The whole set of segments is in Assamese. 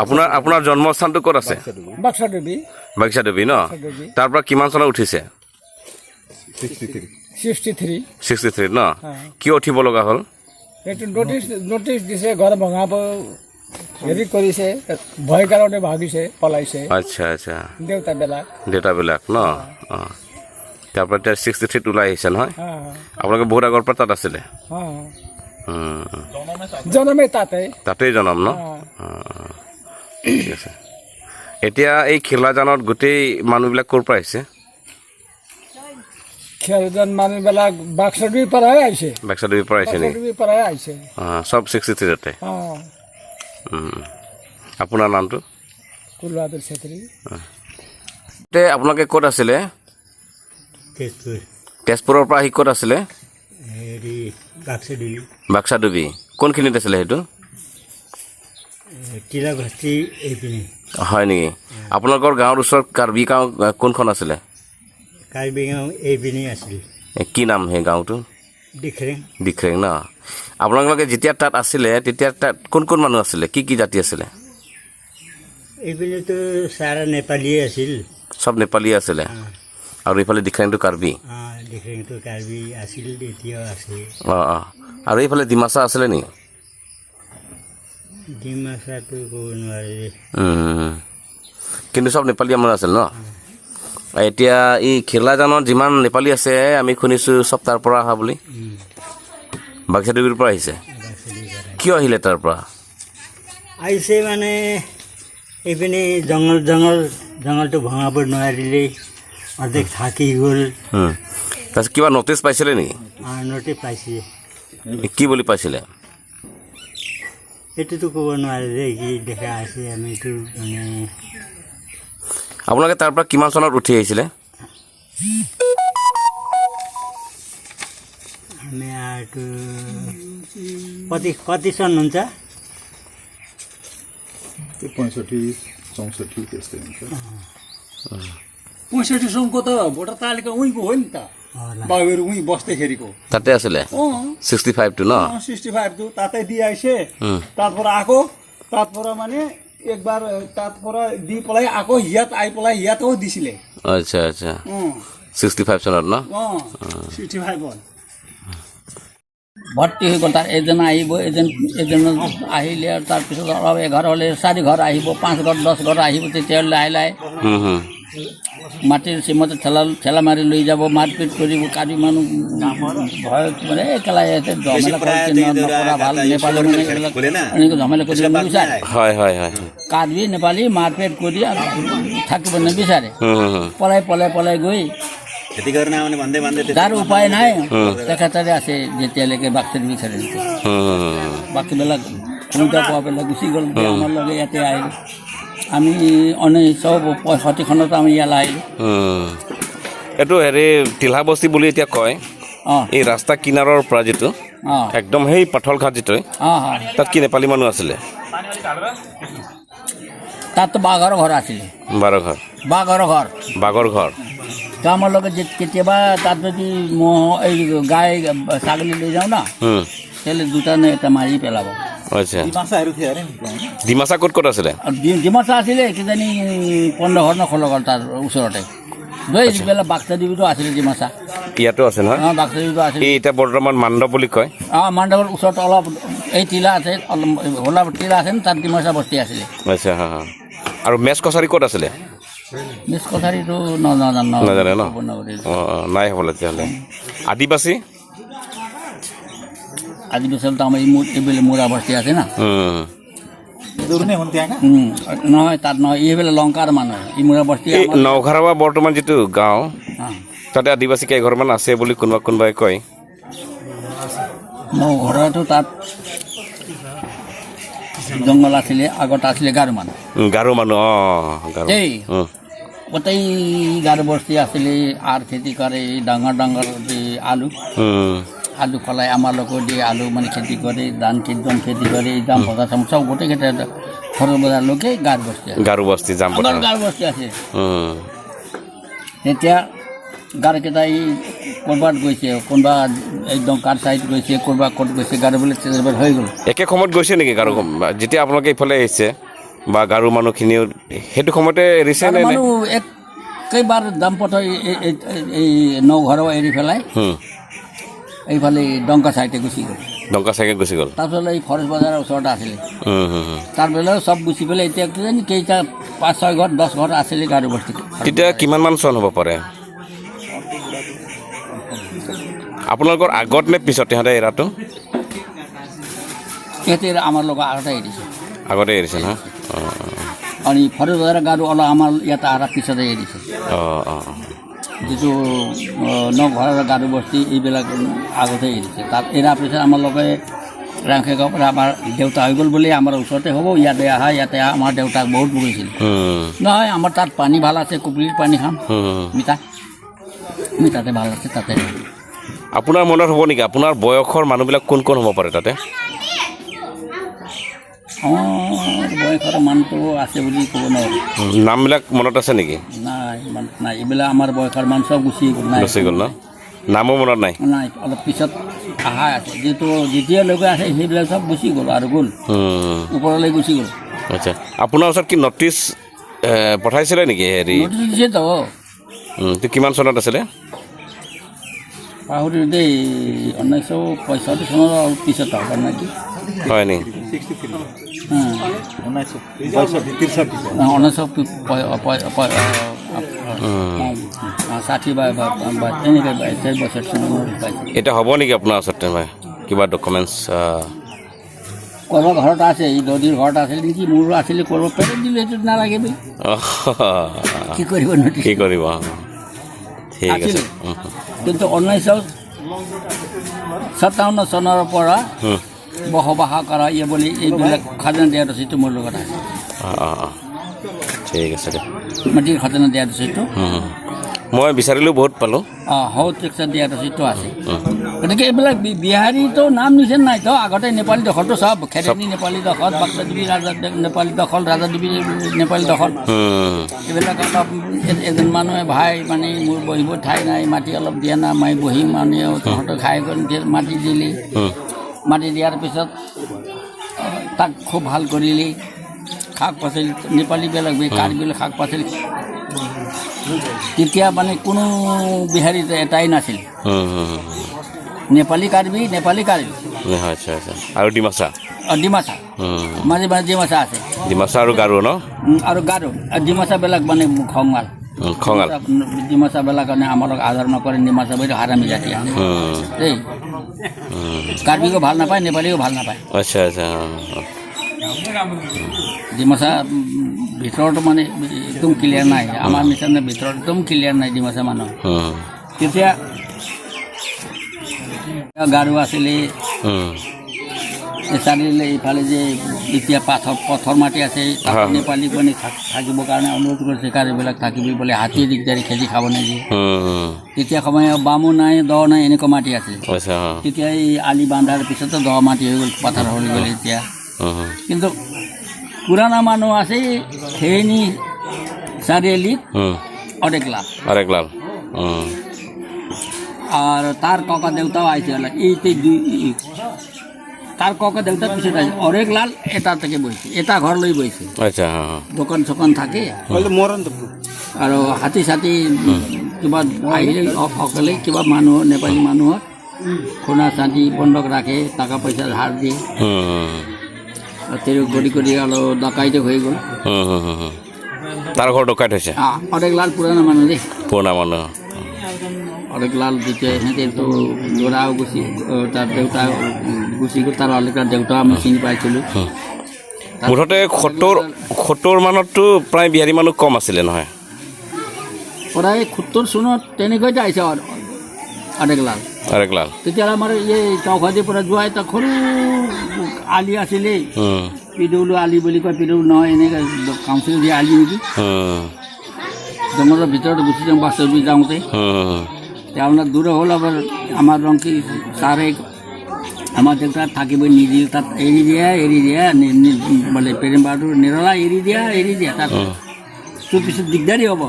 আপোনাৰ জন্মস্থানটো ক'ত আছে? বাক্সাডুবি ন? তাৰ পৰা কিমান চনত উঠিছে? 63 ন? কিয় উঠিব লগা হ'ল? নোটিছ দিছে, ঘৰ ভঙাব হেৰি কৰিছে, ভয় কাৰণে ভাবিছে, পলাইছে। আচ্ছা আচ্ছা, দেউতাবিলাক ন? তাৰ পৰা এতিয়া 63 ওলাই আহিছে নহয়? আপোনালোকে বহুত আগৰ পৰা তাত আছিলে? জনমে তাতেই জনম ন? ঠিক আছে। এতিয়া এই খেলাজানত গোটেই মানুহবিলাক ক'ৰ পৰা আহিছে? খেলজন মানুহবিলাক বাক্সাডুবিৰ পৰাই আহিছে। চব 63তে? আপোনাৰ নামটো? কুলৱাদুল চেত্ৰী। আপোনালোকে ক'ত আছিলে? তেজপুৰৰ পৰা আহি ক'ত আছিলে? বাক্সাডুবি। কোনখিনিত আছিলে সেইটো? হয় নেকি? আপোনালোকৰ গাঁৱৰ ওচৰত কাৰ্বি গাঁও কোনখন আছিলে? কাৰ্বি গাঁও এইপিনে আছিল। কি নাম সেই গাঁওটো? দিখৰেং ন? আপোনালোকে যেতিয়া তাত আছিলে তেতিয়া তাত কোন কোন মানুহ আছিলে? কি জাতি আছিলে? এইপিনেতো চাৰা নেপালীয়ে আছিল। চব নেপালী আছিলে? আৰু এইফালে দিখৰেংটো কাৰ্বি? দিখৰেংটো কাৰ্বি আছিল, এতিয়াও আছে। আৰু এইফালে ডিমাচা আছিলে নি? ডিমাচাটো ক'ব নোৱাৰে, কিন্তু চব নেপালী মানুহ আছিল ন? এতিয়া এই খেলাজানত যিমান নেপালী আছে আমি শুনিছোঁ চব তাৰ পৰা অহা বুলি। বাক্সাডুবিৰ পৰা আহিছে? কিয় আহিলে তাৰ পৰা? আহিছে মানে এইপিনে জংঘলটো ভঙাব নোৱাৰিলেই অৰ্ধেক থাকি গ'ল। তাৰপিছত কিবা নটিচ পাইছিলে নেকি? নটিচ পাইছে। কি বুলি পাইছিলে? এইটোতো ক'ব নোৱাৰে যে কি দেখা আছে আমিতো মানে। আপোনালোকে তাৰ পৰা কিমান চনত উঠি আহিছিলে? আমি আৰু কতি চন हुन्छ? 65 सनको त भोटर तालिका उहीँको हो नि त, बाबुहरू उहीँ बस्दैखेरिको। তাতে আছিলে 65 টু ন? 65 টু তাতে দি আহিছে। তারপরে আকৌ তারপরে মানে একবার তারপরে দি পেলাই আকৌ ইয়াত আহি পেলাই ইয়াতেও দিছিলে। আচ্ছা আচ্ছা, 65 চনত ন? 65 ভৰ্তি হৈ গ'ল। তাৰ এজন আহিব, এজন আহিলে আৰু তাৰপিছত অলপ 11 হ'লে 4 ঘৰ আহিব, 5 ঘৰ 10 ঘৰ আহিব। তেতিয়াহ'লে লাহে লাহে মাটিৰ চিমতে ঠেলা মাৰি লৈ যাব, মাৰপিট কৰিব। কাৰ্বি মানুহ ভয়ত মানে একেলাই ঝমেলা নকৰা ভাল। নেপালী মানে এইবিলাক এনেকৈ ঝমেলা কৰিব নিবিচাৰে। কাৰ্বি নেপালী মাৰপিট কৰি থাকিব নিবিচাৰে। পলাই গৈ তাৰ উপায় নাই, তেখেতৰে আছে যেতিয়ালৈকে বাক্সাডুবি বিচাৰে। বাকীবিলাক সুবিধা পোৱাবিলাক গুচি গ'ল। আমাৰ লগে ইয়াতে আহিলোঁ। আমি 1965 চনত আমি ইয়ালৈ আহিলোঁ। এইটো হেৰি তিলহা বস্তি বুলি এতিয়া কয়। এই ৰাস্তা কিনাৰৰ পৰা যিটো একদম সেই পাথল ঘাট যিটো, তাত কি নেপালী মানুহ আছিলে? তাততো বাঘৰ ঘৰ আছিলে। বাঘৰ ঘৰ। আমাৰ লগত কেতিয়াবা তাত যদি এই গাই ছাগলী লৈ যাওঁ না, তেতিয়াহ'লে 2টা নে 1টা মাৰি পেলাব। আচ্ছা, ডিমাচা ক'ত আছিলে? ডিমাচা আছিলে কিজানি 15 ঘৰ নে 16 ঘৰ তাৰ ওচৰতে। যিবিলাক বাক্সাডুবিটো আছিলে ডিমাচা, ইয়াতো আছে নহয়? বাক্সাডুবিটো আছিলে। এতিয়া বৰ্তমান মাণ্ডৱ বুলি কয়। মাণ্ডৱৰ ওচৰত অলপ এই টিলা আছে, হোলা টিলা আছে, তাত ডিমাচা বস্তি আছিলে। আচ্ছা, আৰু মেচ কছাৰী ক'ত আছিলে? মেচ কছাৰীটো নাজানে ন? নাই হ'বলে তেতিয়াহ'লে। আদিবাসী আমাৰ এইবিলাক মুৰা বস্তি আছে না? নহয়, তাত নহয়, এইবিলাক লংকাৰ মানুহ। এই মুৰা বস্তি নওঘাৰা বৰ্তমান যিটো গাঁও, তাতে আদিবাসী কেইঘৰমান আছে বুলি কোনোবাই কয়। নওঘাৰাটো তাত জংঘল আছিলে, আগত আছিলে গাৰো মানুহ। গোটেই গাৰো বস্তি আছিলে। আৰু খেতি কৰে ডাঙৰ আলু ফলাই আমাৰ লগত দিয়ে। আলু মানে খেতি কৰে, ধান খেতি কৰে, জাম বজাৰ চব গোটেই ঘৰৰ বজাৰলৈকে গাৰো বস্তি আছে। তেতিয়া গাৰোকেইটা এই ক'ৰবাত গৈছে, কোনোবা একদম কাৰ চাইড গৈছে, ক'ৰবাত ক'ত গৈছে, গাড়ীবিলাক চেজেলবেল হৈ গ'ল। একে সময়ত গৈছে নেকি গাৰো যেতিয়া আপোনালোকে ইফালে আহিছে বা গাৰো মানুহখিনিও সেইটো সময়তে এৰিছে নে মানুহ একেবাৰ দাম্পত এই নঘৰৰ এৰি পেলাই এইফালে ডংকা চাইডে গুচি গ'ল। ডংকা চাইকে গুচি গ'ল। তাৰপিছত এই ফৰেষ্ট বজাৰৰ ওচৰতে আছিলে, তাৰ বেলাও চব গুচি পেলাই এতিয়া কিজানি কেইটা 5-6 ঘৰ 10 ঘৰ আছিলে গাড়ী বস্তিটো। তেতিয়া কিমানমান চন হ'ব পাৰে আপোনালোকৰ আগত নে পিছত সিহঁতে এৰাটো? সিহঁতে আমাৰ লগত আগতে এৰিছে, আগতে এৰিছে না? আৰু ফৰেষ্ট বজাৰৰ গাড়ী অলপ আমাৰ ইয়াতে আৰু পিছতে এৰিছে। যিটো নঘৰৰ গাড়ী বস্তি এইবিলাক আগতে এৰিছে, তাত এৰাৰ পিছত আমাৰ লগে ৰাংখে গাঁৱৰ পৰা আমাৰ দেউতা হৈ গ'ল বুলি আমাৰ ওচৰতে হ'ব, ইয়াতে আহা আমাৰ দেউতাক বহুত বগিছিল। নহয় আমাৰ তাত পানী ভাল আছে, কুপুলিৰ পানী খাম, মিঠাতে ভাল আছে তাতে। আপোনাৰ মনত হ'ব নেকি আপোনাৰ বয়সৰ মানুহবিলাক কোন কোন হ'ব পাৰে তাতে? বয়সৰ মানুহটো আছে বুলি ক'ব নোৱাৰোঁ। নামবিলাক মনত আছে নেকি? নাই এইবিলাক আমাৰ বয়সৰ মানুহ চব গুচি গ'ল ন? নামো মনত নাই? নাই, অলপ পিছত আহা আছে, যিটো যেতিয়ালৈকে আছে সেইবিলাক চব গুচি গ'ল আৰু গ'ল ওপৰলৈ গুচি গ'ল। আচ্ছা, আপোনাৰ ওচৰত কি নটিচ পঠাইছিলে নেকি? হেৰি নটিচ দিছেতো। কিমান চনত আছিলে? পাহৰি দেই, 1965 চনৰ পিছত হ'ব নেকি? হয় নেকি? 1960 বা এনেকৈ 22 বছৰ চনৰ পাইছে। এতিয়া হ'ব নেকি আপোনাৰ ওচৰত কিবা ডকুমেণ্টছ? ক'ৰবাৰ ঘৰত আছে, এই নদীৰ ঘৰত আছিল নেকি, মোৰো আছিলে, ক'ৰবাৰ পেৰেণ্ট দিলোঁ, এইটোত নালাগে বি কি কৰিব নদী কি কৰিব? ঠিক আছে। কিন্তু 1957 চনৰ পৰা বসবাস কৰা বুলি এইবিলাক খাজানা দিয়া ৰচিদটো মোৰ লগত আছে। ঠিক আছে দিয়ক। মাটিৰ খাজানা দিয়া ৰচিদটো মই বিচাৰিলোঁ বহুত পালোঁ। হাউ টেক্স দিয়া ৰচিদটো আছে। গতিকে এইবিলাক বিহাৰীটো নাম নিচেন নাই তো, আগতে নেপালী দখলটো চব খেৰেনি নেপালী দখল, বাক্সাদেৱী ৰাজা নেপালী দখল, ৰাজাদেৱী নেপালী দখল, এইবিলাক অলপ এজন মানুহে ভাই মানে মোৰ বহিব ঠাই নাই, মাটি অলপ দিয়া না, মই বহি মানে তহঁতৰ খাই কৰি মাটি দিলি, মাটি দিয়াৰ পিছত তাক খুব ভাল কৰিলি, শাক পাচলি নেপালীবিলাক কাৰ্বিবিলাক শাক পাচলি, তেতিয়া মানে কোনো বিহাৰী এটাই নাছিল, নেপালী কাৰ্বি আচ্ছা আচ্ছা। আৰু ডিমাচা? ডিমাচা মাজে মাজে ডিমাচা আছে, ডিমাচা আৰু গাৰো ন? আৰু গাৰো ডিমাচাবিলাক মানে খঙাল ডিমাচাবিলাক মানে আমাৰ আদৰ নকৰে, ডিমাচাবিলাক হাৰামি জাতি আছে দেই, কাৰ্বিকো ভাল নাপায়, নেপালীকো ভাল নাপায়। আচ্ছা আচ্ছা। ডিমাচা ভিতৰতো মানে একদম ক্লিয়াৰ নাই, আমাৰ নিচিনা ভিতৰত একদম ক্লিয়াৰ নাই ডিমাচা মানুহ। তেতিয়া গাৰো আছিলে, চাৰিআলি ইফালে যে এতিয়া পথৰ মাটি আছে, নেপালী মানে থাকিবৰ কাৰণে অনুৰোধ কৰিছে, কাৰ্বিবিলাক থাকিবি বোলে, হাতী দিগদাৰী খেতি খাব নিদিয়ে। তেতিয়া সময় বামো নাই, দ নাই, এনেকুৱা মাটি আছিল। তেতিয়া এই আলি বান্ধাৰ পিছতো দ মাটি হৈ গ'ল, পথাৰ হৈ গ'ল এতিয়া। কিন্তু পুৰণা মানুহ আছে খেৰনি চাৰিআলিত অৰেকলাল, আৰু তাৰ ককা দেউতাও আহিছে, তাৰ ককা দেউতাৰ পিছত আহিছে অৰেকলাল, এটা থেকে বহিছে, এটা ঘৰ লৈ বহিছে, দোকান চোকান থাকে, আৰু হাতী চাতি কিবা আহিলে সকলে কিবা মানুহ নেপালী মানুহৰ সোণা চান্দি বন্ধক ৰাখে, টকা পইচা ধাৰ দিয়ে, তেওঁ গড়ি কৰি অলপ ডকাইতে হৈ গ'ল। তাৰ ঘৰ ডকাইত হৈছে? অৰেকলাল পুৰণা মানুহ দেই, পুৰণা মানুহ। অৰেকলাল যেতিয়া সিহঁতেতো ল'ৰাও গুচি, তাৰ দেউতা গুচি গ'ল, তাৰ অৰেকলাল দেউতা আমি চিনি পাইছিলোঁ। মুঠতে 70 মানততো প্ৰায় বিহাৰী মানুহ কম আছিলে নহয়? প্ৰায় 70 চনত তেনেকৈতো আহিছে অৰেকলাল। তেতিয়াহ'লে আমাৰ এই চৌখাদিৰ পৰা যোৱা এটা সৰু আলি আছিলে, পিডব্লিউ আলি বুলি কয়, পিডব্লিউ নহয়, এনেকৈ কাউন্সিল দিয়া আলি নেকি, জংঘলৰ ভিতৰত গুচি যাওঁ বাছবি যাওঁতে, আপোনাৰ দূৰ হ'ল। আবাৰ আমাৰ ৰংকি ছাৰে আমাৰ দেউতাক থাকিব নিদিল, তাত এৰি দিয়া মানে পেৰেম্বাৰটো নিৰলা এৰি দিয়া তাত তোৰ পিছত দিগদাৰী হ'ব,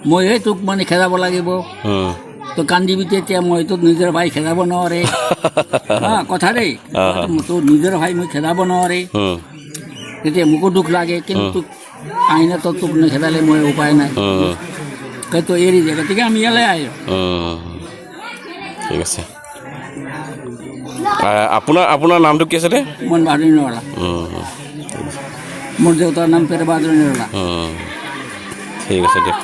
মইহে তোক মানে খেদাব লাগিব, তো কান্দিবি তেতিয়া মই তোৰ নিজৰ ভাই খেদাব নোৱাৰে কথা দেই তোৰ নিজৰ ভাই মই খেদাব নোৱাৰে তেতিয়া মোকো দুখ লাগে কিন্তু আইনেতো তোক নেখেদালে মই উপায় নাই তো এৰি যায় গতিকে আমি ইয়ালৈ আহিলোঁ ঠিক আছে আপোনাৰ নামটো কি আছিলে মন বাহাদুৰ নিৰলা মোৰ দেউতাৰ নাম পেৰে বাহাদুৰ নিৰলা ঠিক আছে দিয়ক